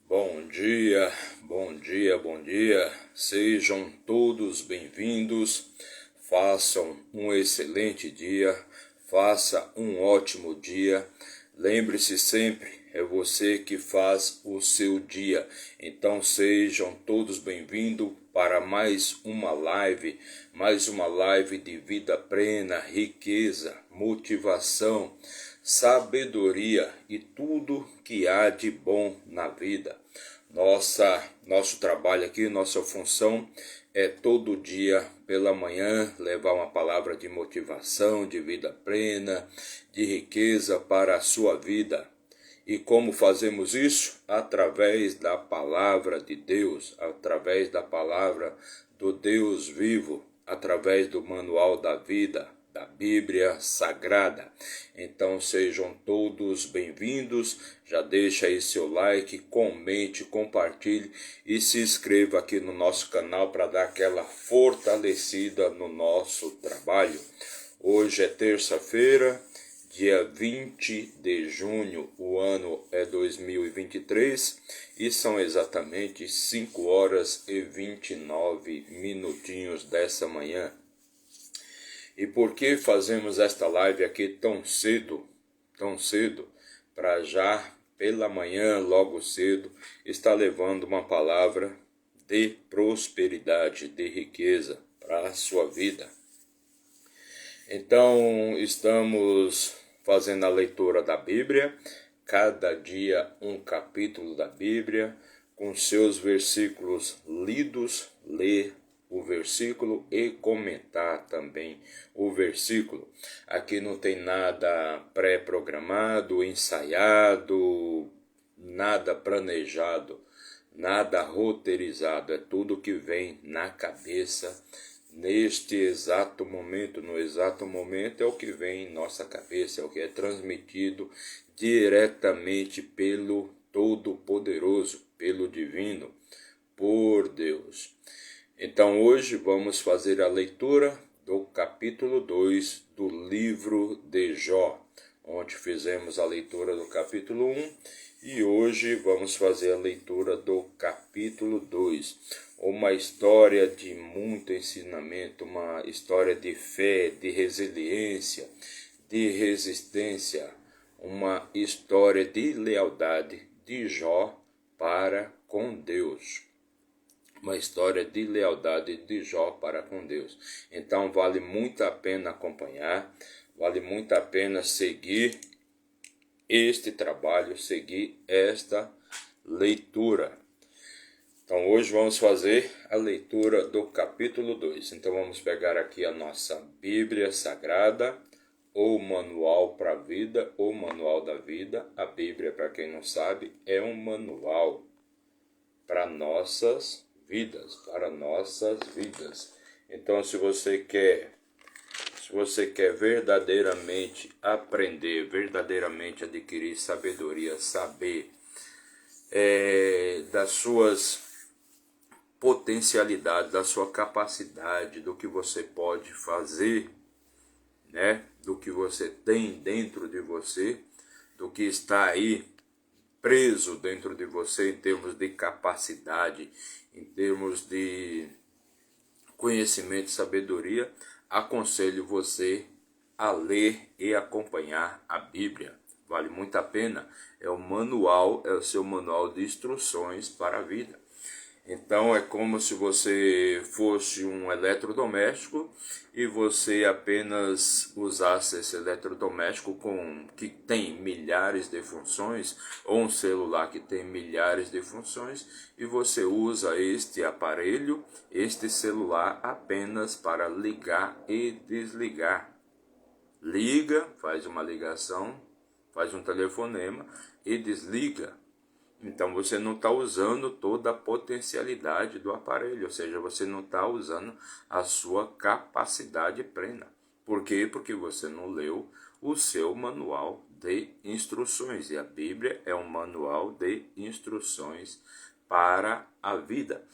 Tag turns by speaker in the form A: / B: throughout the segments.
A: Bom dia, bom dia, bom dia. Sejam todos bem-vindos. Façam um excelente dia, faça um ótimo dia. Lembre-se sempre, é você que faz o seu dia. Então sejam todos bem-vindos para mais uma live de vida plena, riqueza, motivação, sabedoria e tudo que há de bom na vida. Nosso trabalho aqui, nossa função é todo dia pela manhã levar uma palavra de motivação, de vida plena, de riqueza para a sua vida. E como fazemos isso? Através da palavra de Deus, através da palavra do Deus vivo, através do manual da vida, da Bíblia Sagrada. Então sejam todos bem-vindos. Já deixa aí seu like, comente, compartilhe e se inscreva aqui no nosso canal para dar aquela fortalecida no nosso trabalho. Hoje é terça-feira, dia 20 de junho, o ano é 2023 e são exatamente 5 horas e 29 minutinhos dessa manhã. E por que fazemos esta live aqui tão cedo? Para já pela manhã, logo cedo, estar levando uma palavra de prosperidade, de riqueza para a sua vida. Então, estamos fazendo a leitura da Bíblia, cada dia um capítulo da Bíblia, com seus versículos lidos, ler o versículo e comentar também o versículo. Aqui não tem nada pré-programado, ensaiado, nada planejado, nada roteirizado, é tudo que vem na cabeça neste exato momento. No exato momento é o que vem em nossa cabeça, é o que é transmitido diretamente pelo Todo-Poderoso, pelo Divino, por Deus. Então hoje vamos fazer a leitura do capítulo 2 do livro de Jó, onde fizemos a leitura do capítulo 1 e hoje vamos fazer a leitura do capítulo 2. Uma história de muito ensinamento, uma história de fé, de resiliência, de resistência, uma história de lealdade de Jó para com Deus. Uma história de lealdade de Jó para com Deus. Então vale muito a pena acompanhar, vale muito a pena seguir este trabalho, seguir esta leitura. Então hoje vamos fazer a leitura do capítulo 2. Então vamos pegar aqui a nossa Bíblia Sagrada, ou Manual para a Vida, ou Manual da Vida. A Bíblia, para quem não sabe, é um manual para nossas vidas, Então se você quer verdadeiramente aprender, verdadeiramente adquirir sabedoria, saber das suas potencialidades, da sua capacidade, do que você pode fazer, né? Do que você tem dentro de você, do que está aí preso dentro de você em termos de capacidade, em termos de conhecimento e sabedoria, aconselho você a ler e acompanhar a Bíblia. Vale muito a pena. É o seu manual de instruções para a vida. Então é como se você fosse um eletrodoméstico e você apenas usasse esse eletrodoméstico que tem milhares de funções, ou um celular que tem milhares de funções, e você usa este aparelho, este celular, apenas para ligar e desligar. Liga, faz uma ligação, faz um telefonema e desliga. Então você não está usando toda a potencialidade do aparelho, ou seja, você não está usando a sua capacidade plena. Por quê? Porque você não leu o seu manual de instruções. E a Bíblia é um manual de instruções para a vida.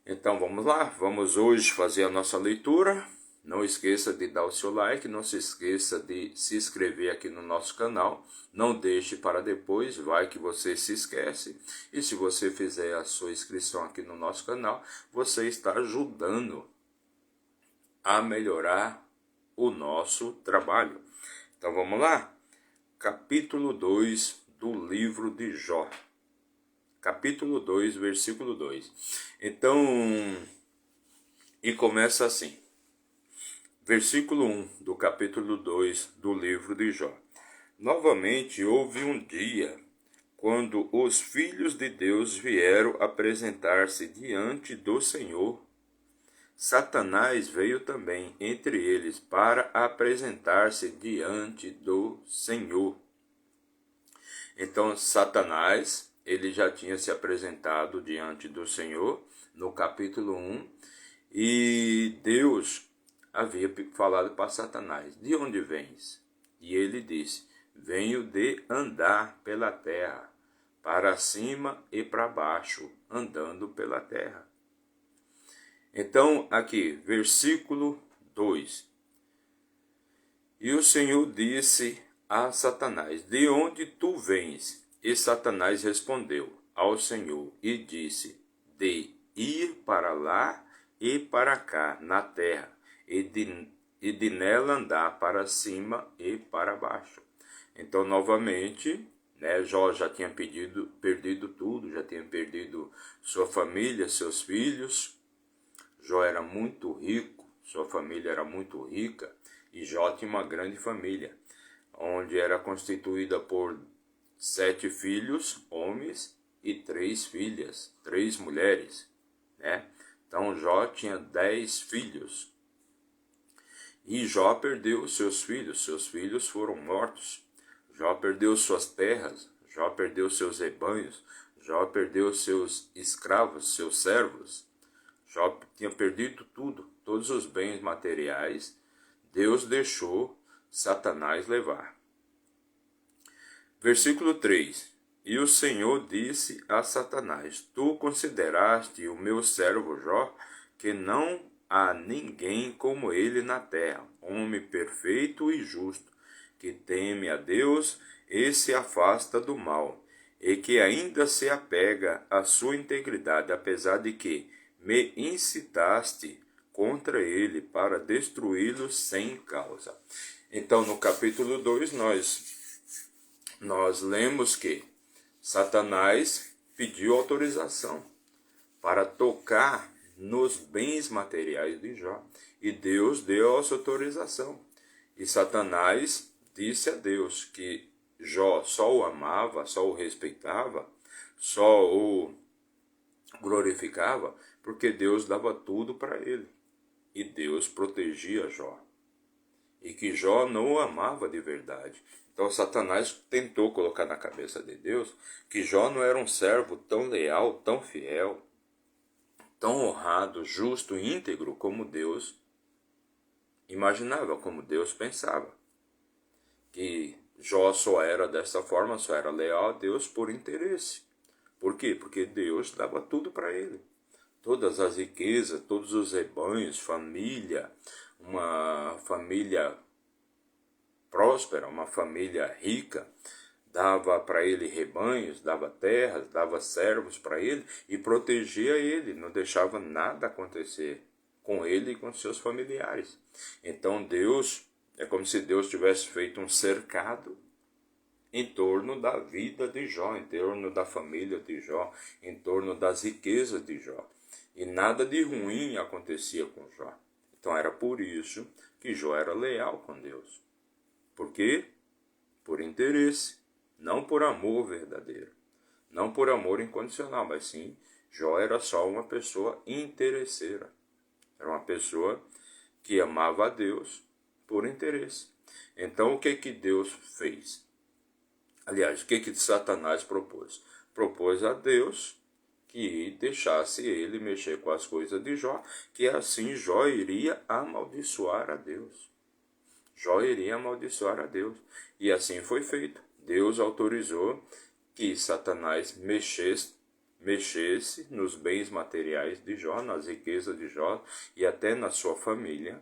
A: Então vamos lá, vamos hoje fazer a nossa leitura. Não esqueça de dar o seu like, não se esqueça de se inscrever aqui no nosso canal. Não deixe para depois, vai que você se esquece. E se você fizer a sua inscrição aqui no nosso canal, você está ajudando a melhorar o nosso trabalho. Então vamos lá? Capítulo 2 do livro de Jó. Capítulo 2, versículo 2. Então, e começa assim. Versículo 1 do capítulo 2 do livro de Jó. Novamente houve um dia quando os filhos de Deus vieram apresentar-se diante do Senhor. Satanás veio também entre eles para apresentar-se diante do Senhor. Então, Satanás, ele já tinha se apresentado diante do Senhor no capítulo 1 e Deus havia falado para Satanás: de onde vens? E ele disse: venho de andar pela terra, para cima e para baixo, andando pela terra. Então, aqui, versículo 2. E o Senhor disse a Satanás: de onde tu vens? E Satanás respondeu ao Senhor e disse: de ir para lá e para cá na terra, e de nela andar para cima e para baixo. Então, novamente, Jó já tinha perdido tudo, já tinha perdido sua família, seus filhos. Jó era muito rico, sua família era muito rica, e Jó tinha uma grande família, onde era constituída por 7 filhos, homens, e 3 filhas, 3 mulheres, né? Então Jó tinha 10 filhos. E Jó perdeu seus filhos foram mortos. Jó perdeu suas terras, Jó perdeu seus rebanhos, Jó perdeu seus escravos, seus servos. Jó tinha perdido tudo, todos os bens materiais. Deus deixou Satanás levar. Versículo 3. E o Senhor disse a Satanás: tu consideraste o meu servo Jó, que não há ninguém como ele na terra, homem perfeito e justo, que teme a Deus e se afasta do mal, e que ainda se apega à sua integridade, apesar de que me incitaste contra ele para destruí-lo sem causa. Então, no capítulo 2, nós lemos que Satanás pediu autorização para tocar nos bens materiais de Jó, e Deus deu essa autorização. E Satanás disse a Deus que Jó só o amava, só o respeitava, só o glorificava, porque Deus dava tudo para ele. E Deus protegia Jó. E que Jó não o amava de verdade. Então Satanás tentou colocar na cabeça de Deus que Jó não era um servo tão leal, tão fiel, tão honrado, justo e íntegro como Deus imaginava, como Deus pensava. Que Jó só era dessa forma, só era leal a Deus por interesse. Por quê? Porque Deus dava tudo para ele. Todas as riquezas, todos os rebanhos, família, uma família próspera, uma família rica, dava para ele rebanhos, dava terras, dava servos para ele e protegia ele, não deixava nada acontecer com ele e com seus familiares. Então Deus, é como se Deus tivesse feito um cercado em torno da vida de Jó, em torno da família de Jó, em torno das riquezas de Jó. E nada de ruim acontecia com Jó. Então era por isso que Jó era leal com Deus. Por quê? Por interesse, não por amor verdadeiro. Não por amor incondicional, mas sim, Jó era só uma pessoa interesseira. Era uma pessoa que amava a Deus por interesse. Então o que Deus fez? Aliás, o que Satanás propôs? Propôs a Deus que deixasse ele mexer com as coisas de Jó, que assim Jó iria amaldiçoar a Deus. Jó iria amaldiçoar a Deus. E assim foi feito. Deus autorizou que Satanás mexesse nos bens materiais de Jó, nas riquezas de Jó e até na sua família,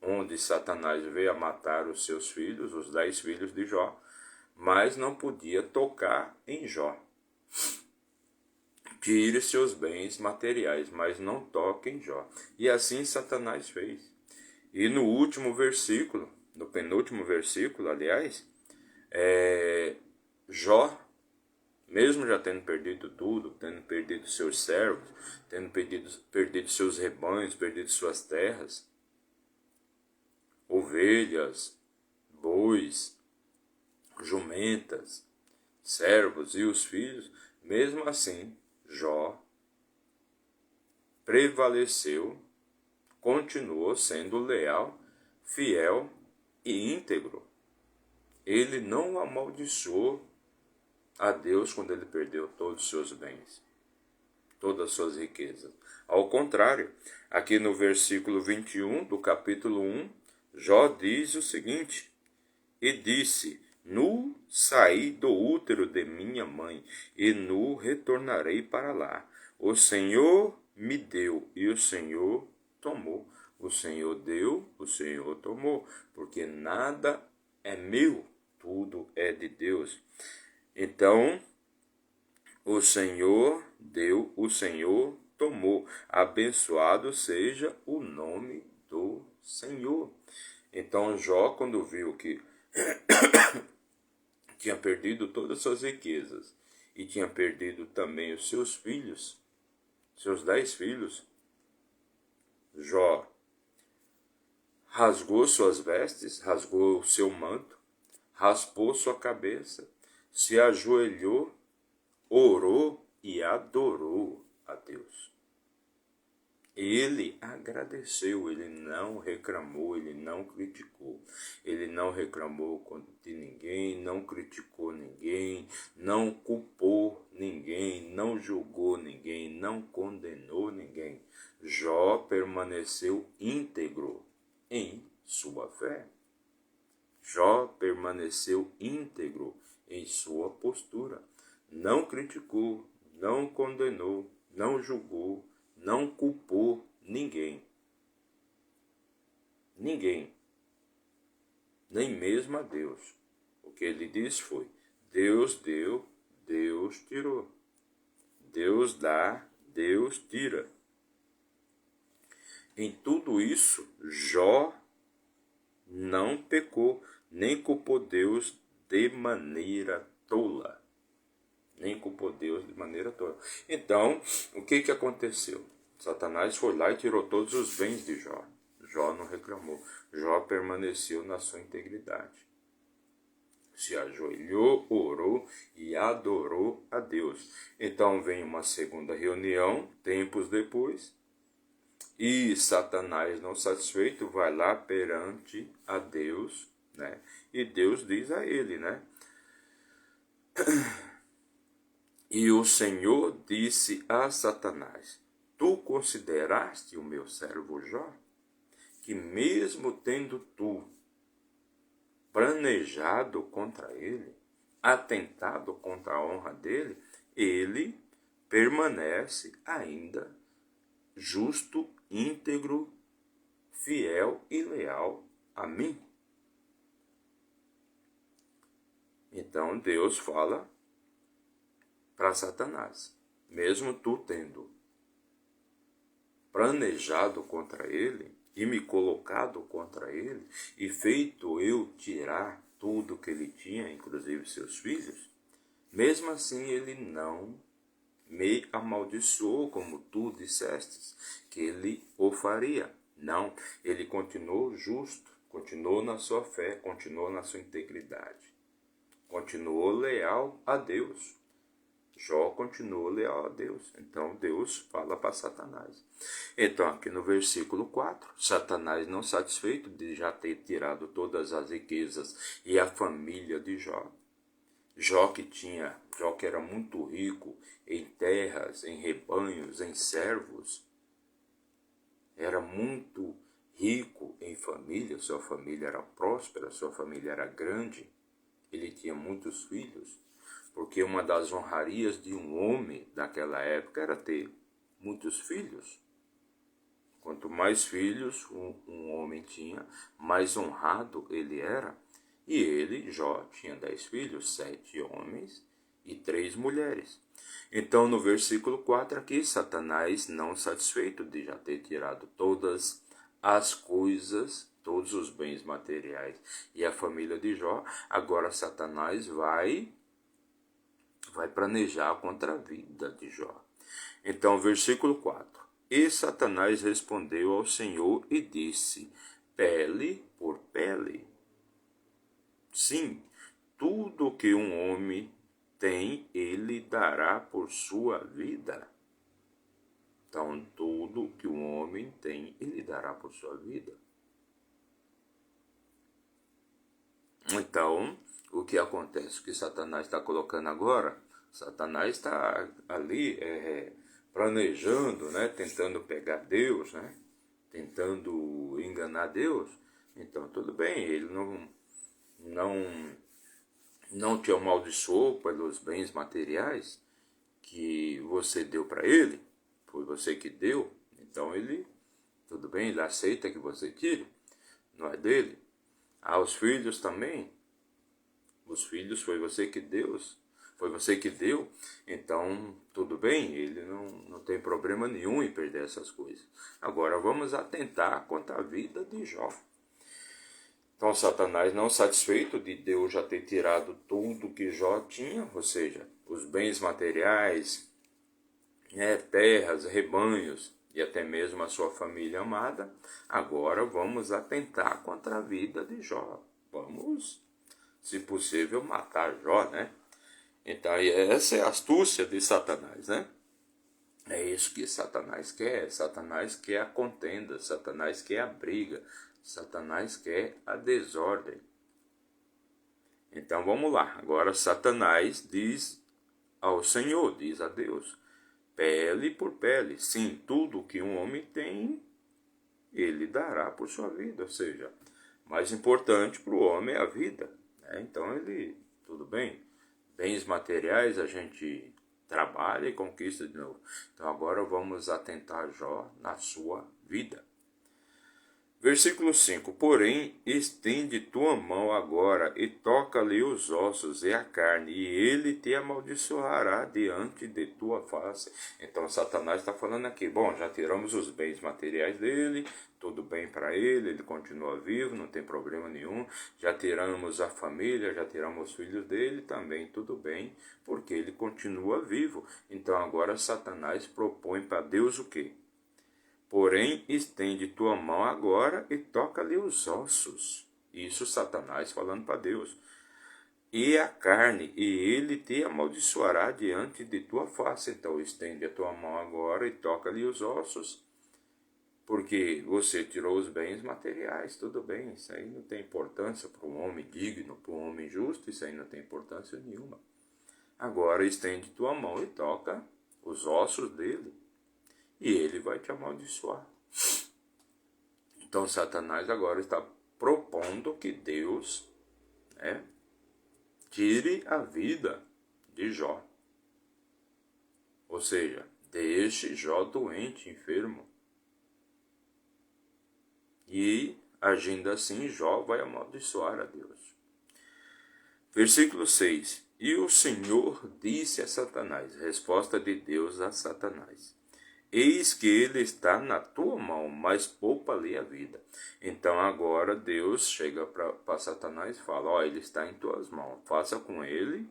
A: onde Satanás veio a matar os seus filhos, os 10 filhos de Jó, mas não podia tocar em Jó. Tire seus bens materiais, mas não toque em Jó. E assim Satanás fez. E no último versículo, no penúltimo versículo, aliás, Jó, mesmo já tendo perdido tudo, tendo perdido seus servos, tendo perdido seus rebanhos, perdido suas terras, ovelhas, bois, jumentas, servos e os filhos, mesmo assim, Jó prevaleceu, continuou sendo leal, fiel e íntegro. Ele não amaldiçoou a Deus quando ele perdeu todos os seus bens, todas as suas riquezas. Ao contrário, aqui no versículo 21 do capítulo 1, Jó diz o seguinte: e disse: nu saí do útero de minha mãe, e nu retornarei para lá. O Senhor me deu, e o Senhor tomou. O Senhor deu, o Senhor tomou, porque nada é meu, tudo é de Deus. Então, o Senhor deu, o Senhor tomou. Abençoado seja o nome do Senhor. Então, Jó, quando viu que tinha perdido todas as suas riquezas e tinha perdido também os seus filhos, seus 10 filhos, Jó rasgou suas vestes, rasgou o seu manto, raspou sua cabeça, se ajoelhou, orou e adorou a Deus. Ele agradeceu, ele não reclamou, ele não criticou. Ele não reclamou de ninguém, não criticou ninguém, não culpou ninguém, não julgou ninguém, não condenou ninguém. Jó permaneceu íntegro em sua fé. Jó permaneceu íntegro em sua postura. Não criticou, não condenou, não julgou, não culpou ninguém. Ninguém. Nem mesmo a Deus. O que ele disse foi: Deus deu, Deus tirou. Deus dá, Deus tira. Em tudo isso, Jó não pecou, nem culpou Deus de maneira tola. Nem culpou Deus de maneira tola. Então, o que aconteceu? Satanás foi lá e tirou todos os bens de Jó. Jó não reclamou. Jó permaneceu na sua integridade. Se ajoelhou, orou e adorou a Deus. Então vem uma segunda reunião, tempos depois, e Satanás, não satisfeito, vai lá perante a Deus, né? E Deus diz a ele, né? E o Senhor disse a Satanás: tu consideraste o meu servo Jó, que mesmo tendo tu planejado contra ele, atentado contra a honra dele, ele permanece ainda justo, íntegro, fiel e leal a mim. Então Deus fala para Satanás: mesmo tu tendo planejado contra ele e me colocado contra ele e feito eu tirar tudo que ele tinha, inclusive seus filhos, mesmo assim ele não me amaldiçoou como tu dissestes que ele o faria. Não, ele continuou justo, continuou na sua fé, continuou na sua integridade, continuou leal a Deus. Jó continuou leal a Deus. Então Deus fala para Satanás. Então aqui no versículo 4, Satanás, não satisfeito de já ter tirado todas as riquezas e a família de Jó, Jó que era muito rico em terras, em rebanhos, em servos, era muito rico em família, sua família era próspera, sua família era grande, ele tinha muitos filhos. Porque uma das honrarias de um homem daquela época era ter muitos filhos. Quanto mais filhos um homem tinha, mais honrado ele era. E ele, Jó, tinha 10 filhos, 7 homens e 3 mulheres. Então, no versículo 4 aqui, Satanás, não satisfeito de já ter tirado todas as coisas, todos os bens materiais e a família de Jó, agora Satanás vai planejar contra a vida de Jó. Então, versículo 4. E Satanás respondeu ao Senhor e disse: pele por pele. Sim, tudo que um homem tem, ele dará por sua vida. Então, tudo que um homem tem, ele dará por sua vida. Então, o que acontece? O que Satanás está colocando agora? Satanás está ali planejando, né? Tentando pegar Deus, né? Tentando enganar Deus. Então, tudo bem, ele não te amaldiçoou pelos bens materiais que você deu para ele. Foi você que deu. Então, tudo bem, ele aceita que você tire. Não é dele. Os filhos também. Os filhos foi você que deu. Foi você que deu. Então, tudo bem, ele não tem problema nenhum em perder essas coisas. Agora, vamos atentar quanto à vida de Jó. Então, Satanás, não satisfeito de Deus já ter tirado tudo que Jó tinha, ou seja, os bens materiais, terras, rebanhos e até mesmo a sua família amada, agora vamos atentar contra a vida de Jó. Vamos, se possível, matar Jó, né? Então, essa é a astúcia de Satanás, né? É isso que Satanás quer. Satanás quer a contenda, Satanás quer a briga, Satanás quer a desordem. Então, vamos lá. Agora, Satanás diz ao Senhor, diz a Deus: pele por pele. Sim, tudo que um homem tem, ele dará por sua vida. Ou seja, mais importante para o homem é a vida. Então, tudo bem, bens materiais a gente trabalha e conquista de novo. Então, agora vamos atentar Jó na sua vida. Versículo 5. Porém, estende tua mão agora e toca-lhe os ossos e a carne, e ele te amaldiçoará diante de tua face. Então, Satanás está falando aqui, bom, já tiramos os bens materiais dele, tudo bem para ele, ele continua vivo, não tem problema nenhum. Já tiramos a família, já tiramos os filhos dele, também tudo bem, porque ele continua vivo. Então, agora Satanás propõe para Deus o quê? Porém, estende tua mão agora e toca-lhe os ossos. Isso Satanás falando para Deus. E a carne, e ele te amaldiçoará diante de tua face. Então, estende a tua mão agora e toca-lhe os ossos. Porque você tirou os bens materiais, tudo bem. Isso aí não tem importância para um homem digno, para um homem justo. Isso aí não tem importância nenhuma. Agora, estende tua mão e toca os ossos dele. E ele vai te amaldiçoar. Então, Satanás agora está propondo que Deus tire a vida de Jó. Ou seja, deixe Jó doente, enfermo. E, agindo assim, Jó vai amaldiçoar a Deus. Versículo 6. E o Senhor disse a Satanás, resposta de Deus a Satanás: eis que ele está na tua mão, mas poupa-lhe a vida. Então agora Deus chega para Satanás e fala: ele está em tuas mãos, faça com ele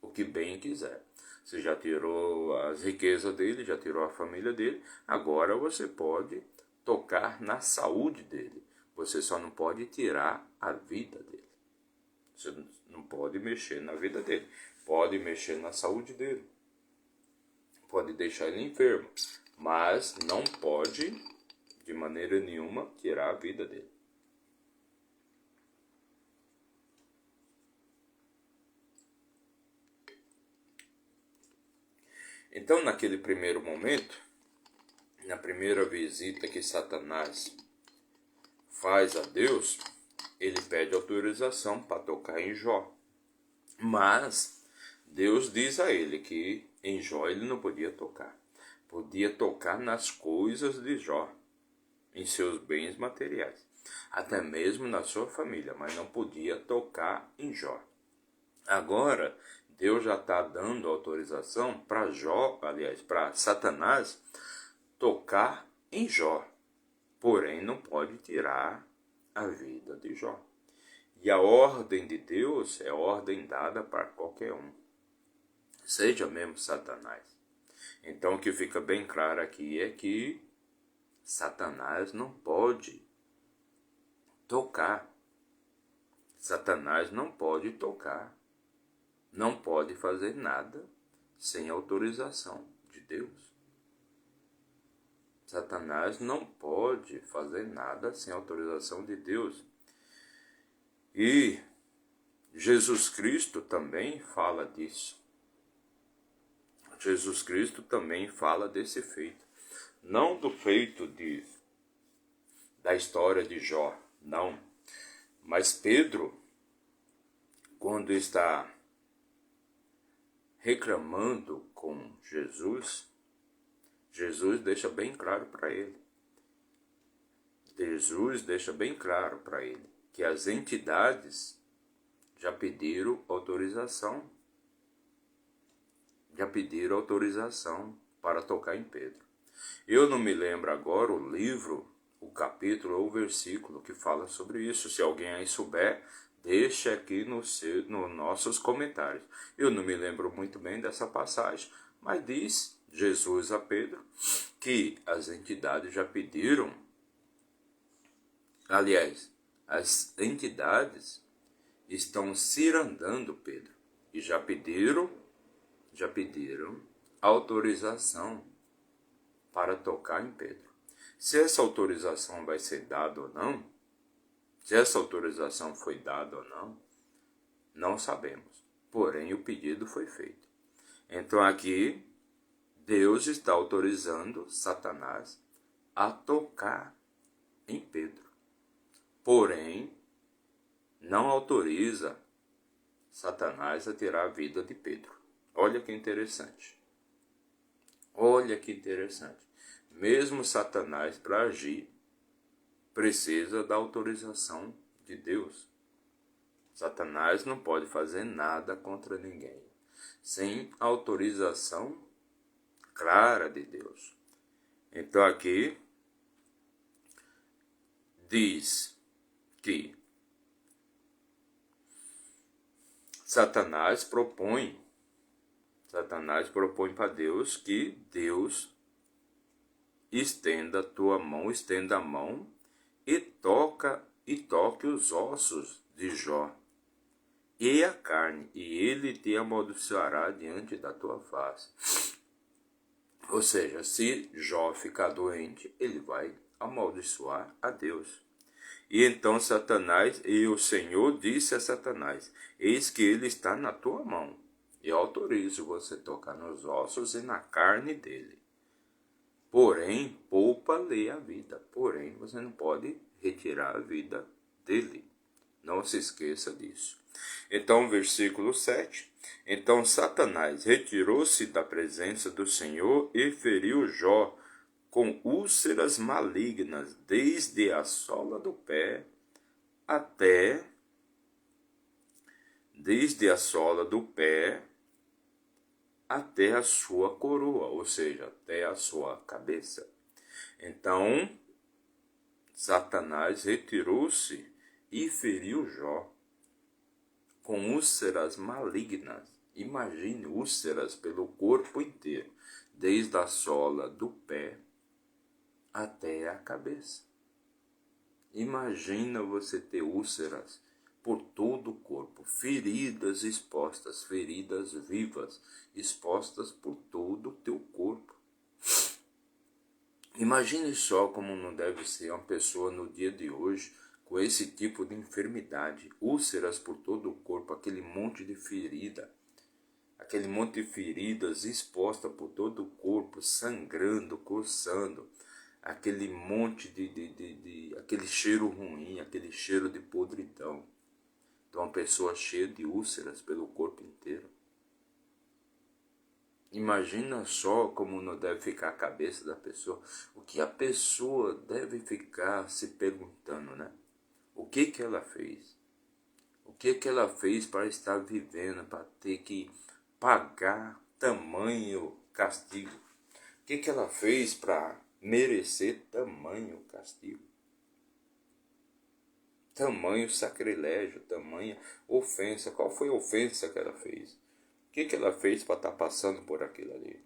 A: o que bem quiser. Você já tirou as riquezas dele, já tirou a família dele, agora você pode tocar na saúde dele. Você só não pode tirar a vida dele. Você não pode mexer na vida dele. Pode mexer na saúde dele. Pode deixar ele enfermo, mas não pode, de maneira nenhuma, tirar a vida dele. Então, naquele primeiro momento, na primeira visita que Satanás faz a Deus, ele pede autorização para tocar em Jó. Mas Deus diz a ele que em Jó ele não podia tocar. Podia tocar nas coisas de Jó, em seus bens materiais, até mesmo na sua família, mas não podia tocar em Jó. Agora, Deus já está dando autorização para Jó, aliás, para Satanás, tocar em Jó. Porém, não pode tirar a vida de Jó. E a ordem de Deus é ordem dada para qualquer um, seja mesmo Satanás. Então, o que fica bem claro aqui é que Satanás não pode tocar. Satanás não pode tocar. Não pode fazer nada sem autorização de Deus. Satanás não pode fazer nada sem autorização de Deus. E Jesus Cristo também fala disso. Jesus Cristo também fala desse feito. Não do feito da história de Jó, não. Mas Pedro, quando está reclamando com Jesus, Jesus deixa bem claro para ele. Jesus deixa bem claro para ele que as entidades já pediram autorização. Para tocar em Pedro. Eu não me lembro agora o livro, o capítulo ou o versículo que fala sobre isso. Se alguém aí souber, deixa aqui nos nossos comentários. Eu não me lembro muito bem dessa passagem, mas diz Jesus a Pedro que as entidades já pediram. Aliás, as entidades estão cirandando Pedro e já pediram autorização para tocar em Pedro. Se essa autorização vai ser dada ou não, se essa autorização foi dada ou não, não sabemos. Porém, o pedido foi feito. Então aqui, Deus está autorizando Satanás a tocar em Pedro. Porém, não autoriza Satanás a tirar a vida de Pedro. Olha que interessante. Olha que interessante. Mesmo Satanás, para agir, precisa da autorização de Deus. Satanás não pode fazer nada contra ninguém sem autorização clara de Deus. Então aqui diz que Satanás propõe para Deus que Deus estenda a mão e toque os ossos de Jó e a carne, e ele te amaldiçoará diante da tua face. Ou seja, se Jó ficar doente, ele vai amaldiçoar a Deus. E então o Senhor disse a Satanás: eis que ele está na tua mão. Eu autorizo você tocar nos ossos e na carne dele. Porém, poupa-lhe a vida. Porém, você não pode retirar a vida dele. Não se esqueça disso. Então, versículo 7. Então Satanás retirou-se da presença do Senhor e feriu Jó com úlceras malignas, desde a sola do pé até a sua coroa, ou seja, até a sua cabeça. Então, Satanás retirou-se e feriu Jó com úlceras malignas. Imagine úlceras pelo corpo inteiro, desde a sola do pé até a cabeça. Imagina você ter úlceras por todo o corpo, feridas expostas, feridas vivas, expostas por todo o teu corpo. Imagine só como não deve ser uma pessoa no dia de hoje com esse tipo de enfermidade, úlceras por todo o corpo, aquele monte de feridas expostas por todo o corpo, sangrando, coçando, aquele monte aquele cheiro ruim, aquele cheiro de podridão. Então, uma pessoa cheia de úlceras pelo corpo inteiro. Imagina só como não deve ficar a cabeça da pessoa. O que a pessoa deve ficar se perguntando, né? O que ela fez? O que ela fez para estar vivendo, para ter que pagar tamanho castigo? O que ela fez para merecer tamanho castigo? Tamanho sacrilégio, tamanha ofensa. Qual foi a ofensa que ela fez? O que ela fez para estar passando por aquilo ali?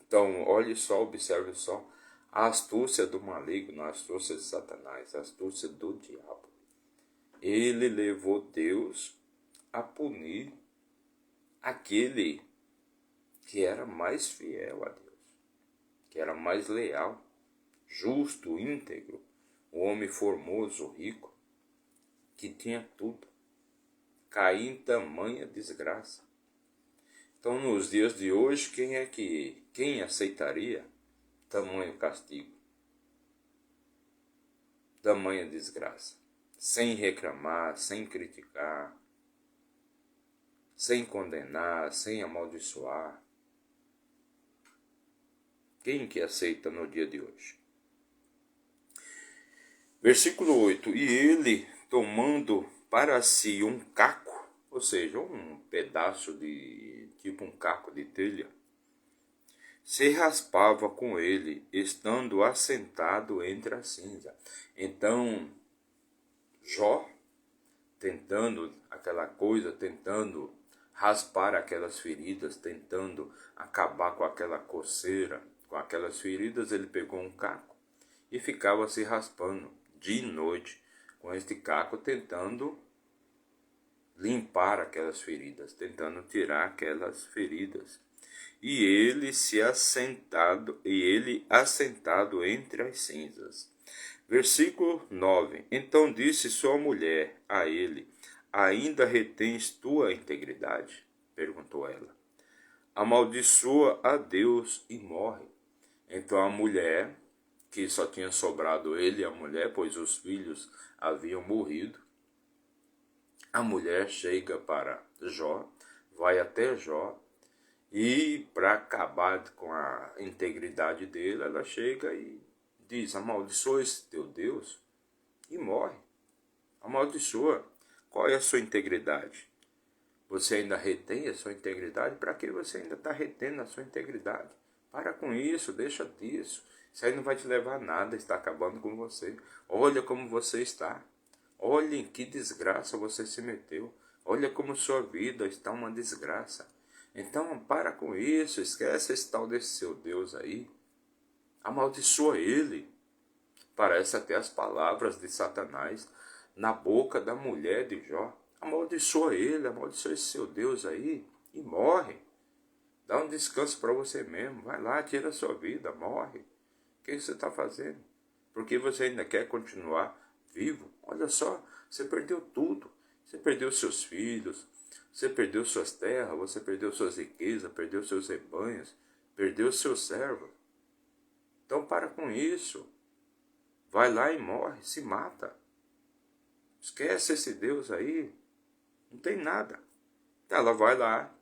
A: Então, olhe só, observe só a astúcia do maligno, a astúcia de Satanás, a astúcia do diabo. Ele levou Deus a punir aquele que era mais fiel a Deus, que era mais leal, justo, íntegro, o homem formoso, rico, que tinha tudo, cair em tamanha desgraça. Então, nos dias de hoje, quem aceitaria tamanho castigo, tamanha desgraça, sem reclamar, sem criticar, sem condenar, sem amaldiçoar? Quem que aceita no dia de hoje? Versículo 8. E ele, tomando para si um caco, ou seja, um pedaço de, tipo um caco de telha, se raspava com ele, estando assentado entre a cinza. Então, Jó, tentando aquela coisa, tentando raspar aquelas feridas, tentando acabar com aquela coceira, com aquelas feridas, ele pegou um caco e ficava se raspando dia e noite com este caco, tentando limpar aquelas feridas, tentando tirar aquelas feridas. E ele assentado entre as cinzas. Versículo 9. Então disse sua mulher a ele: Ainda retens tua integridade? Perguntou ela. Amaldiçoa a Deus e morre. Então a mulher, que só tinha sobrado ele e a mulher, pois os filhos haviam morrido, a mulher chega para Jó, vai até Jó, e para acabar com a integridade dele, ela chega e diz: amaldiçoa esse teu Deus e morre. Amaldiçoa. Qual é a sua integridade? Você ainda retém a sua integridade? Para que você ainda está retendo a sua integridade? Para com isso, deixa disso. Isso aí não vai te levar a nada, está acabando com você. Olha como você está. Olha em que desgraça você se meteu. Olha como sua vida está uma desgraça. Então, para com isso, esquece esse tal desse seu Deus aí. Amaldiçoa ele. Parece até as palavras de Satanás na boca da mulher de Jó. Amaldiçoa ele, amaldiçoa esse seu Deus aí e morre. Dá um descanso para você mesmo. Vai lá, tira a sua vida, morre. O que você está fazendo? Porque você ainda quer continuar vivo? Olha só, você perdeu tudo. Você perdeu seus filhos, você perdeu suas terras, você perdeu suas riquezas, perdeu seus rebanhos, perdeu seus servos. Então para com isso. Vai lá e morre, se mata. Esquece esse Deus aí. Não tem nada. Ela vai lá,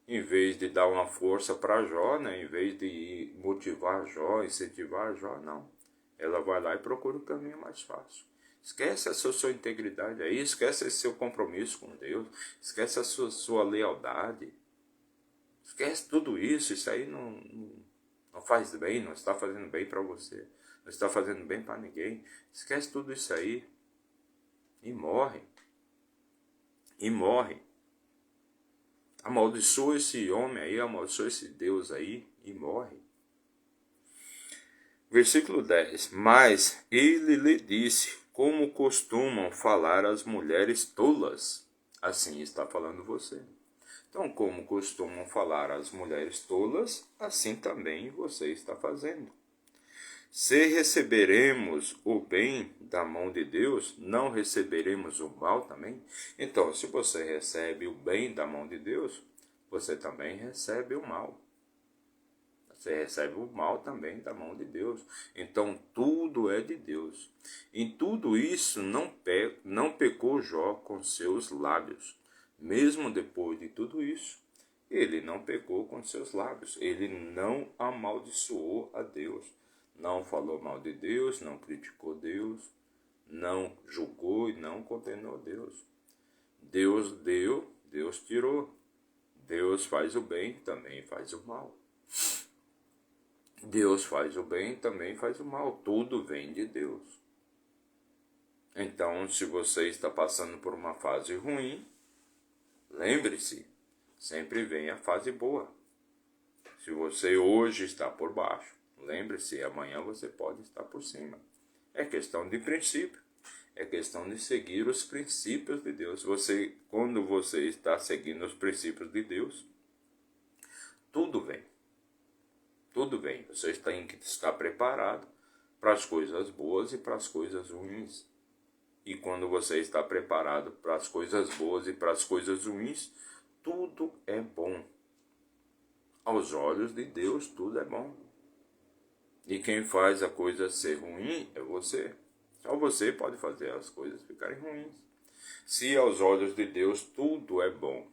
A: em vez de dar uma força para Jó, né? Em vez de motivar Jó, incentivar Jó, não. Ela vai lá e procura o caminho mais fácil. Esquece a sua integridade aí, esquece esse seu compromisso com Deus, esquece a sua lealdade. Esquece tudo isso, isso aí não faz bem, não está fazendo bem para você, não está fazendo bem para ninguém. Esquece tudo isso aí e morre. E morre. Amaldiçoa esse homem aí, amaldiçoa esse Deus aí e morre. Versículo 10. Mas ele lhe disse: Como costumam falar as mulheres tolas, assim está falando você. Então, como costumam falar as mulheres tolas, assim também você está fazendo. Se receberemos o bem da mão de Deus, não receberemos o mal também? Então, se você recebe o bem da mão de Deus, você também recebe o mal. Você recebe o mal também da mão de Deus. Então, tudo é de Deus. Em tudo isso, não pecou Jó com seus lábios. Mesmo depois de tudo isso, Ele não pecou com seus lábios, ele não amaldiçoou a Deus, não falou mal de Deus, não criticou Deus, não julgou e não condenou Deus. Deus deu, Deus tirou. Deus faz o bem, também faz o mal. Deus faz o bem, também faz o mal. Tudo vem de Deus. Então, se você está passando por uma fase ruim, lembre-se, sempre vem a fase boa. Se você hoje está por baixo, lembre-se, amanhã você pode estar por cima. É questão de princípio. É questão de seguir os princípios de Deus. Quando você está seguindo os princípios de Deus, tudo vem. Tudo vem. Você tem que estar preparado para as coisas boas e para as coisas ruins. E quando você está preparado para as coisas boas e para as coisas ruins, tudo é bom. Aos olhos de Deus, tudo é bom. E quem faz a coisa ser ruim é você. Só você pode fazer as coisas ficarem ruins. Se aos olhos de Deus tudo é bom,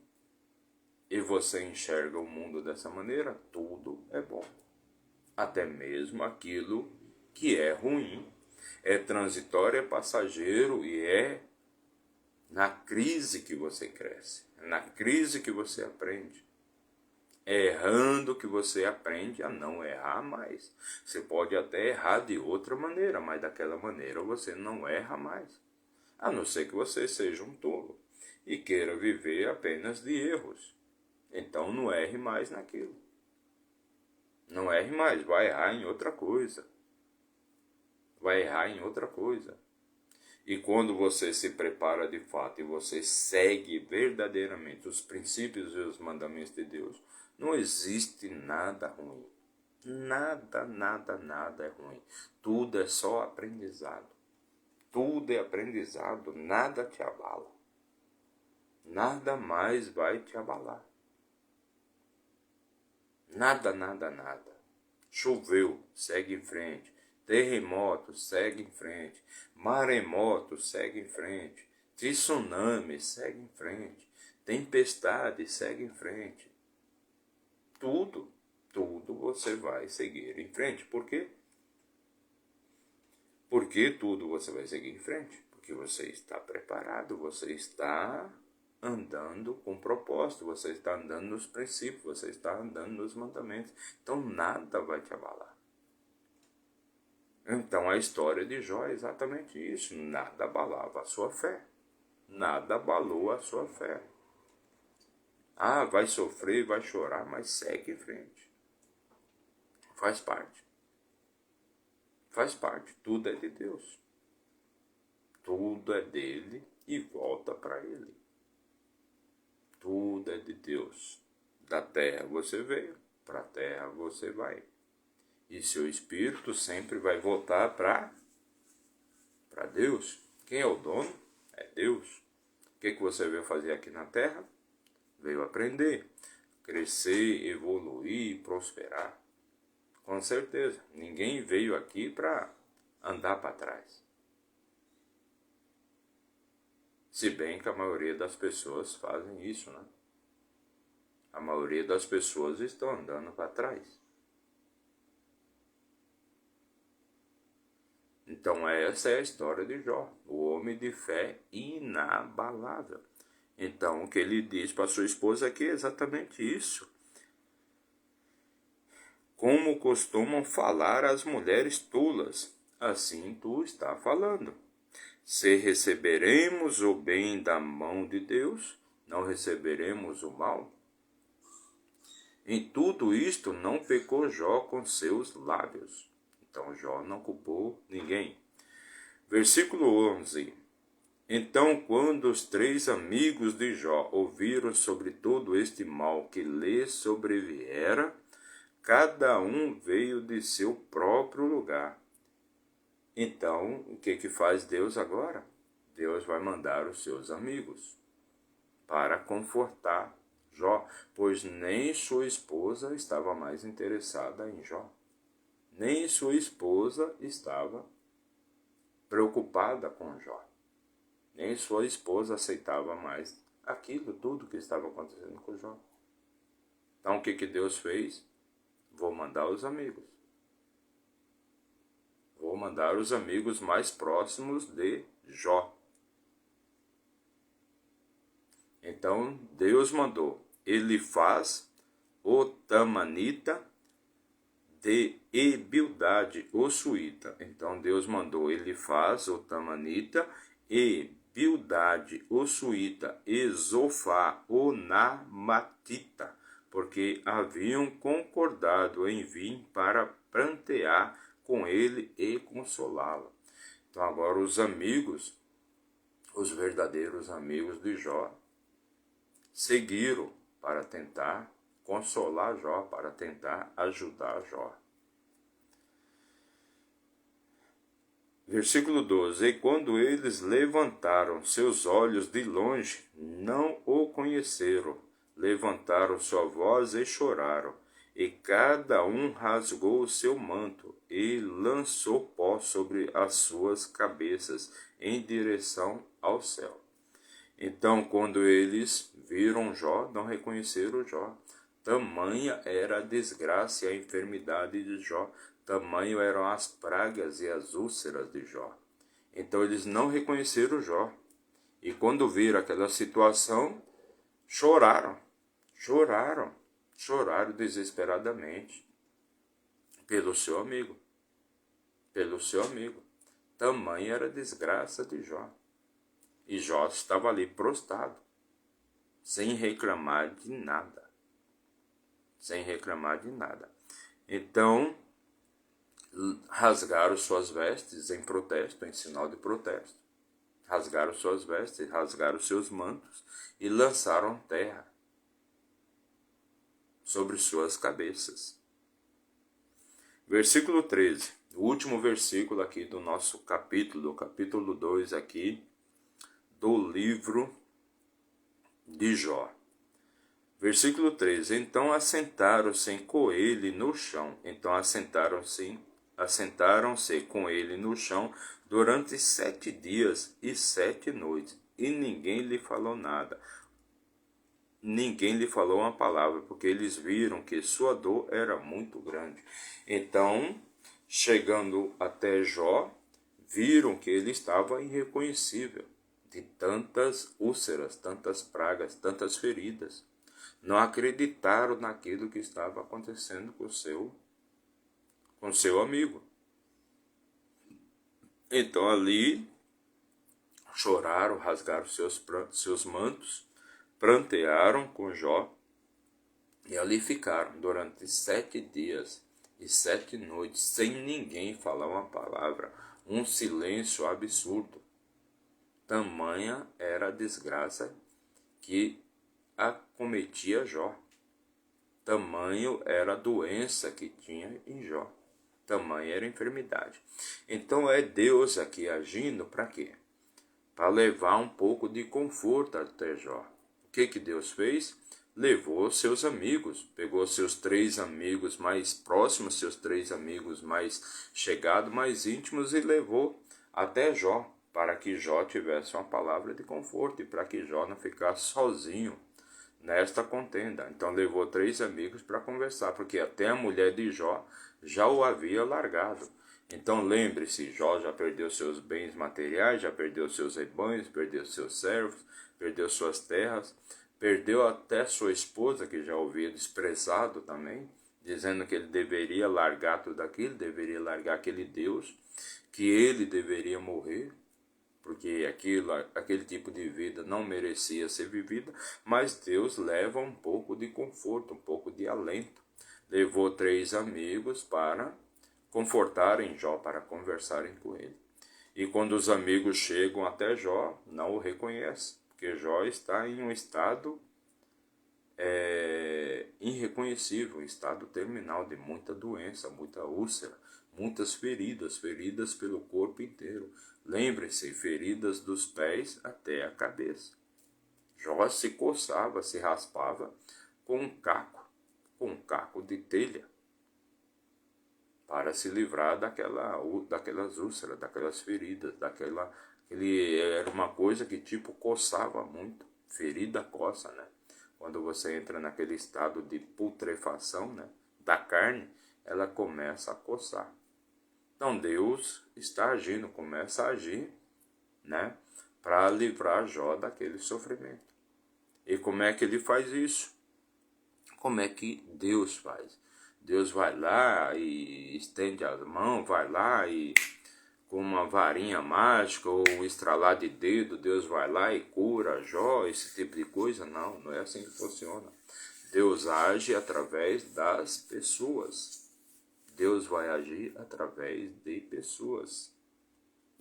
A: e você enxerga o mundo dessa maneira, tudo é bom. Até mesmo aquilo que é ruim, é transitório, é passageiro e é na crise que você cresce, é na crise que você aprende. É errando que você aprende a não errar mais. Você pode até errar de outra maneira, mas daquela maneira você não erra mais. A não ser que você seja um tolo e queira viver apenas de erros. Então não erre mais naquilo. Não erre mais, vai errar em outra coisa. Vai errar em outra coisa. E quando você se prepara de fato e você segue verdadeiramente os princípios e os mandamentos de Deus, não existe nada ruim. Nada, nada, nada é ruim. Tudo é só aprendizado. Tudo é aprendizado, nada te abala. Nada mais vai te abalar. Nada, nada, nada. Choveu, segue em frente. Terremoto, segue em frente. Maremoto, segue em frente. Tsunami, segue em frente. Tempestade, segue em frente. Tudo você vai seguir em frente. Por quê? Por que tudo você vai seguir em frente? Porque você está preparado, você está andando com propósito, você está andando nos princípios, você está andando nos mandamentos. Então nada vai te abalar. Então a história de Jó é exatamente isso. Nada abalava a sua fé. Nada abalou a sua fé. Ah, vai sofrer, vai chorar, mas segue em frente. Faz parte. Faz parte. Tudo é de Deus. Tudo é dele e volta para ele. Tudo é de Deus. Da terra você veio, para a terra você vai. E seu espírito sempre vai voltar para Deus. Quem é o dono? É Deus. O que você veio fazer aqui na terra? Veio aprender, crescer, evoluir e prosperar. Com certeza. Ninguém veio aqui para andar para trás. Se bem que a maioria das pessoas fazem isso, né? A maioria das pessoas estão andando para trás. Então essa é a história de Jó, o homem de fé inabalável. Então o que ele diz para sua esposa aqui é exatamente isso. Como costumam falar as mulheres tolas, assim tu está falando. Se receberemos o bem da mão de Deus, não receberemos o mal? Em tudo isto não pecou Jó com seus lábios. Então Jó não culpou ninguém. Versículo 11. Então, quando os 3 amigos de Jó ouviram sobre todo este mal que lhe sobreviera, cada um veio de seu próprio lugar. Então, o que faz Deus agora? Deus vai mandar os seus amigos para confortar Jó, pois nem sua esposa estava mais interessada em Jó. Nem sua esposa estava preocupada com Jó. Nem sua esposa aceitava mais aquilo tudo que estava acontecendo com Jó. Então o que Deus fez? Vou mandar os amigos. Vou mandar os amigos mais próximos de Jó. Então Deus mandou Elifaz, o Tamanita, de Bildade, o Suíta. Então Deus mandou Elifaz, o Tamanita, e Bildade, o Suíta, e Zofá, o Namatita, porque haviam concordado em vir para prantear com ele e consolá-lo. Então agora os amigos, os verdadeiros amigos de Jó, seguiram para tentar consolar Jó, para tentar ajudar Jó. Versículo 12. E quando eles levantaram seus olhos de longe, não o conheceram. Levantaram sua voz e choraram. E cada um rasgou o seu manto e lançou pó sobre as suas cabeças em direção ao céu. Então, quando eles viram Jó, não reconheceram Jó. Tamanha era a desgraça e a enfermidade de Jó. Tamanho eram as pragas e as úlceras de Jó. Então, eles não reconheceram Jó. E quando viram aquela situação, choraram desesperadamente pelo seu amigo. Tamanha era a desgraça de Jó. E Jó estava ali prostrado, sem reclamar de nada. Então, rasgaram suas vestes em protesto, em sinal de protesto. Rasgaram suas vestes, rasgaram seus mantos e lançaram terra sobre suas cabeças. Versículo 13, o último versículo aqui do nosso capítulo 2 aqui, do livro de Jó. Versículo 13. Então assentaram-se com ele no chão. Assentaram-se com ele no chão durante 7 dias e 7 noites. E ninguém lhe falou nada. Ninguém lhe falou uma palavra, porque eles viram que sua dor era muito grande. Então, chegando até Jó, viram que ele estava irreconhecível, de tantas úlceras, tantas pragas, tantas feridas. Não acreditaram naquilo que estava acontecendo com seu amigo. Então ali choraram, rasgaram seus mantos, prantearam com Jó, e ali ficaram durante 7 dias e 7 noites, sem ninguém falar uma palavra, um silêncio absurdo. Tamanha era a desgraça que acometia Jó. Tamanho era a doença que tinha em Jó. Tamanha era a enfermidade. Então é Deus aqui agindo para quê? Para levar um pouco de conforto até Jó. O que Deus fez? Levou seus amigos, pegou seus 3 amigos mais próximos, seus 3 amigos mais chegados, mais íntimos, e levou até Jó, para que Jó tivesse uma palavra de conforto e para que Jó não ficasse sozinho nesta contenda. Então levou 3 amigos para conversar, porque até a mulher de Jó já o havia largado. Então lembre-se, Jó já perdeu seus bens materiais, já perdeu seus rebanhos, perdeu seus servos, perdeu suas terras, perdeu até sua esposa, que já o havia desprezado também, dizendo que ele deveria largar tudo aquilo, deveria largar aquele Deus, que ele deveria morrer, porque aquele tipo de vida não merecia ser vivida. Mas Deus leva um pouco de conforto, um pouco de alento. Levou 3 amigos para confortarem Jó, para conversarem com ele. E quando os amigos chegam até Jó, não o reconhecem, porque Jó está em um estado irreconhecível, um estado terminal de muita doença, muita úlcera, muitas feridas pelo corpo inteiro. Lembre-se, feridas dos pés até a cabeça. Jó se coçava, se raspava com um caco de telha, para se livrar daquelas úlceras, daquelas feridas, era uma coisa que tipo coçava muito. Ferida coça, né? quando você entra naquele estado de putrefação, né, da carne, ela começa a coçar. Então Deus está agindo, começa a agir, né, para livrar Jó daquele sofrimento. E como é que ele faz isso? Como é que Deus faz? Deus vai lá e estende as mãos, vai lá e com uma varinha mágica ou um estralar de dedo, Deus vai lá e cura Jó, esse tipo de coisa. Não, não é assim que funciona. Deus age através das pessoas. Deus vai agir através de pessoas.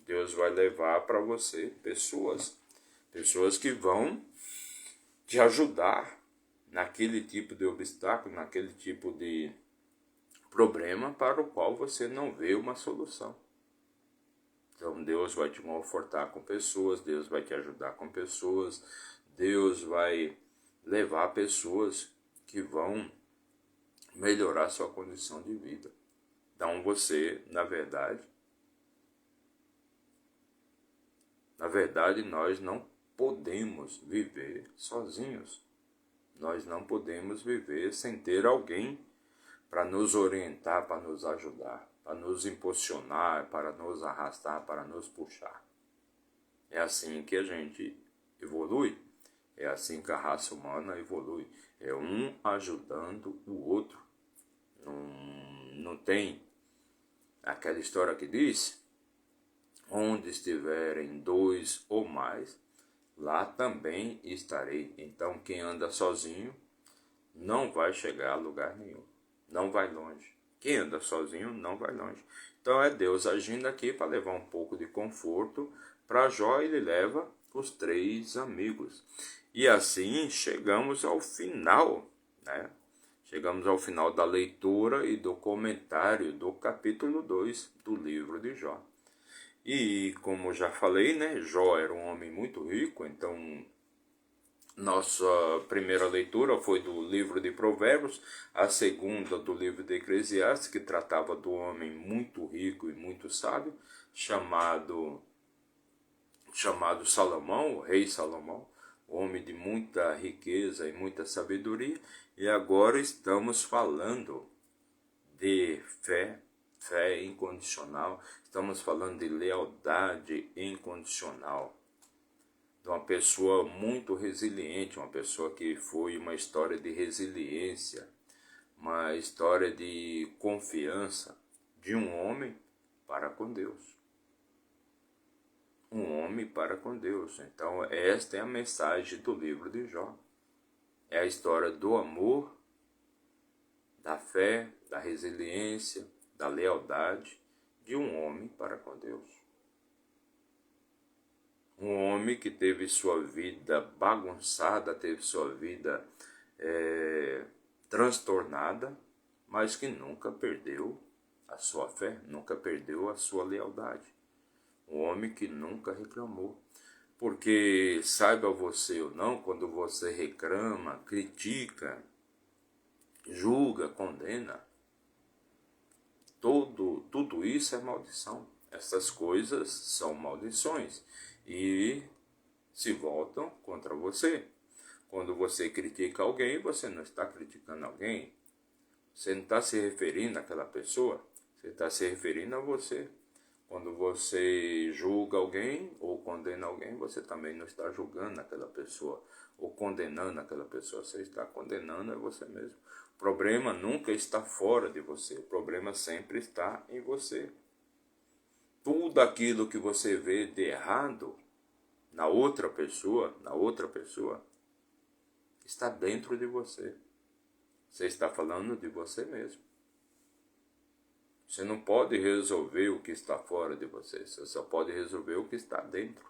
A: Deus vai levar para você pessoas que vão te ajudar naquele tipo de obstáculo, naquele tipo de problema para o qual você não vê uma solução. Então Deus vai te confortar com pessoas, Deus vai te ajudar com pessoas, Deus vai levar pessoas que vão melhorar sua condição de vida. Então você, na verdade, nós não podemos viver sozinhos. Nós não podemos viver sem ter alguém para nos orientar, para nos ajudar, para nos impulsionar, para nos arrastar, para nos puxar. É assim que a gente evolui, é assim que a raça humana evolui. É um ajudando o outro. Não tem aquela história que diz, onde estiverem dois ou mais, lá também estarei. Então quem anda sozinho não vai chegar a lugar nenhum, não vai longe. Quem anda sozinho não vai longe. Então é Deus agindo aqui para levar um pouco de conforto para Jó. Ele leva os 3 amigos. E assim chegamos ao final, né? Chegamos ao final da leitura e do comentário do capítulo 2 do livro de Jó. E como já falei, né, Jó era um homem muito rico, então nossa primeira leitura foi do livro de Provérbios, a segunda do livro de Eclesiastes, que tratava do homem muito rico e muito sábio, chamado Salomão, o rei Salomão, homem de muita riqueza e muita sabedoria. E agora estamos falando de fé incondicional, estamos falando de lealdade incondicional, de uma pessoa muito resiliente, uma pessoa que foi uma história de resiliência, uma história de confiança de um homem para com Deus. Um homem para com Deus. Então esta é a mensagem do livro de Jó. É a história do amor, da fé, da resiliência, da lealdade de um homem para com Deus. Um homem que teve sua vida bagunçada, teve sua vida transtornada, mas que nunca perdeu a sua fé, nunca perdeu a sua lealdade. Um homem que nunca reclamou. Porque saiba você ou não, quando você reclama, critica, julga, condena, tudo isso é maldição. Essas coisas são maldições e se voltam contra você. Quando você critica alguém, você não está criticando alguém. Você não está se referindo àquela pessoa, você está se referindo a você. Quando você julga alguém ou condena alguém, você também não está julgando aquela pessoa ou condenando aquela pessoa. Você está condenando a você mesmo. O problema nunca está fora de você. O problema sempre está em você. Tudo aquilo que você vê de errado na outra pessoa, está dentro de você. Você está falando de você mesmo. Você não pode resolver o que está fora de você, você só pode resolver o que está dentro.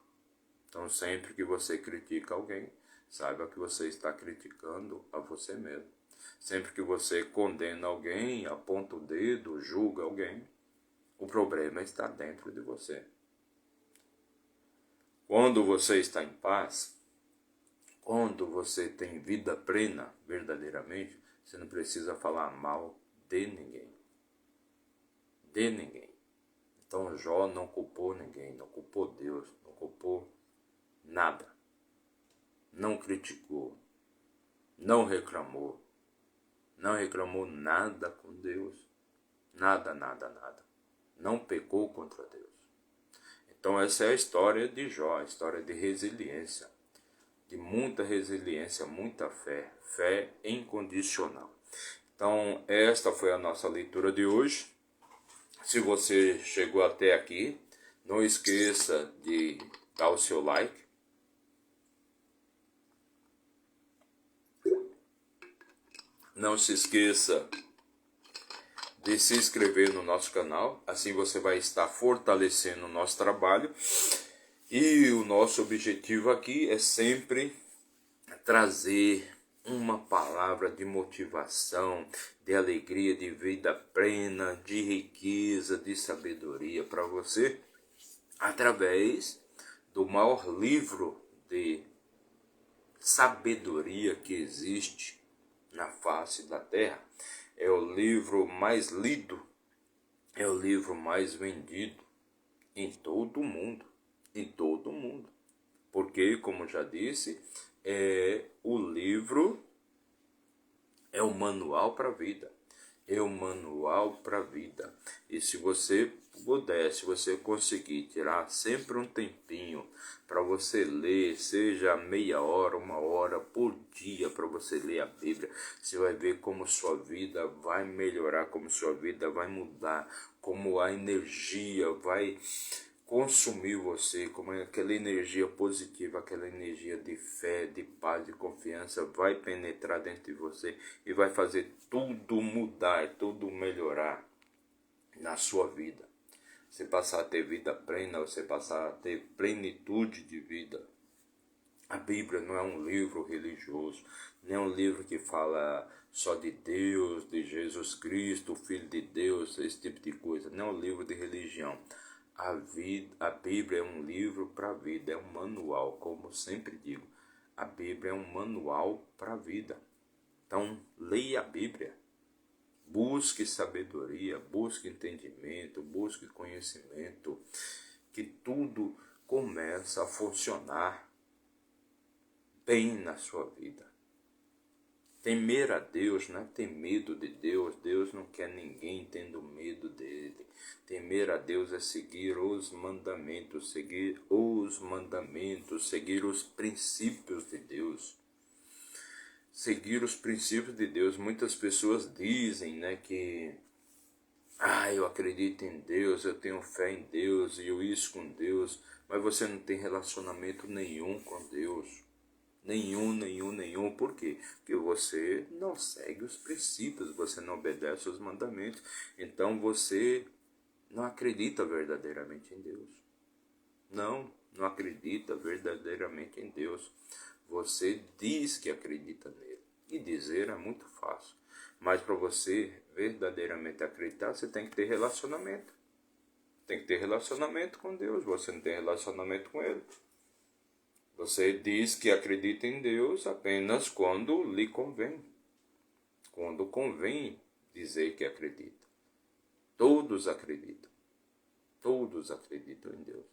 A: Então sempre que você critica alguém, saiba que você está criticando a você mesmo. Sempre que você condena alguém, aponta o dedo, julga alguém, o problema está dentro de você. Quando você está em paz, quando você tem vida plena, verdadeiramente, você não precisa falar mal de ninguém. De ninguém. Então Jó não culpou ninguém, não culpou Deus, não culpou nada. Não criticou, não reclamou. Não reclamou nada com Deus. Nada, nada, nada. Não pecou contra Deus. Então essa é a história de Jó, a história de resiliência. De muita resiliência, muita fé. Fé incondicional. Então esta foi a nossa leitura de hoje. Se você chegou até aqui, não esqueça de dar o seu like. Não se esqueça de se inscrever no nosso canal, assim você vai estar fortalecendo o nosso trabalho. E o nosso objetivo aqui é sempre trazer uma palavra de motivação, de alegria, de vida plena, de riqueza, de sabedoria para você, através do maior livro de sabedoria que existe na face da terra. É o livro mais lido, é o livro mais vendido em todo o mundo, porque, como já disse, é o livro, é o manual para a vida, e se você puder, se você conseguir tirar sempre um tempinho para você ler, seja meia hora, 1 hora por dia para você ler a Bíblia, você vai ver como sua vida vai melhorar, como sua vida vai mudar, como a energia vai consumir você, como aquela energia positiva, aquela energia de fé, de paz, de confiança vai penetrar dentro de você e vai fazer tudo mudar, tudo melhorar na sua vida. Você passar a ter vida plena, você passar a ter plenitude de vida. A Bíblia não é um livro religioso, não é um livro que fala só de Deus, de Jesus Cristo, Filho de Deus, esse tipo de coisa. Não é um livro de religião. A Bíblia é um livro para a vida, é um manual, como sempre digo. A Bíblia é um manual para a vida. Então, leia a Bíblia. Busque sabedoria, busque entendimento, busque conhecimento, que tudo começa a funcionar bem na sua vida. Temer a Deus não é ter medo de Deus. Deus não quer ninguém tendo medo dele. Temer a Deus é seguir os mandamentos, seguir os princípios de Deus. Seguir os princípios de Deus. Muitas pessoas dizem, que eu acredito em Deus, eu tenho fé em Deus, e eu isso com Deus, mas você não tem relacionamento nenhum com Deus. Nenhum. Por quê? Porque você não segue os princípios, você não obedece os mandamentos. Então você não acredita verdadeiramente em Deus. Não acredita verdadeiramente em Deus. Você diz que acredita nele. E dizer é muito fácil. Mas para você verdadeiramente acreditar, você tem que ter relacionamento. Tem que ter relacionamento com Deus. Você não tem relacionamento com ele. Você diz que acredita em Deus apenas quando lhe convém. Quando convém dizer que acredita. Todos acreditam. Todos acreditam em Deus.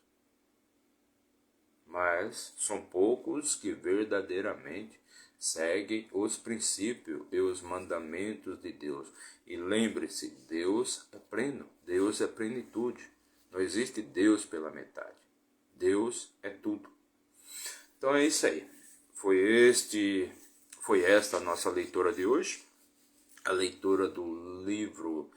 A: Mas são poucos que verdadeiramente seguem os princípios e os mandamentos de Deus. E lembre-se, Deus é pleno. Deus é plenitude. Não existe Deus pela metade. Deus é tudo. Então é isso aí. Foi esta a nossa leitura de hoje. A leitura do livro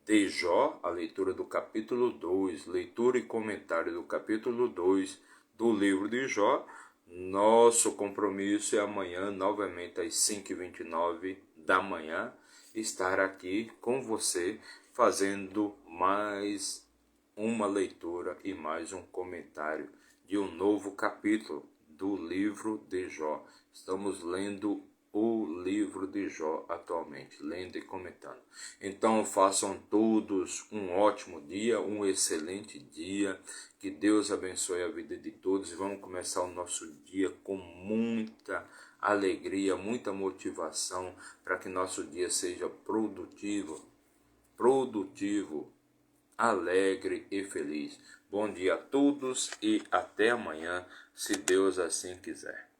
A: de Jó, a leitura do capítulo 2, leitura e comentário do capítulo 2 do livro de Jó. Nosso compromisso é amanhã, novamente às 5h29 da manhã, estar aqui com você, fazendo mais uma leitura e mais um comentário de um novo capítulo do livro de Jó. Estamos lendo o livro de Jó atualmente, lendo e comentando. Então façam todos um ótimo dia, um excelente dia, que Deus abençoe a vida de todos e vamos começar o nosso dia com muita alegria, muita motivação para que nosso dia seja produtivo, alegre e feliz. Bom dia a todos e até amanhã, se Deus assim quiser.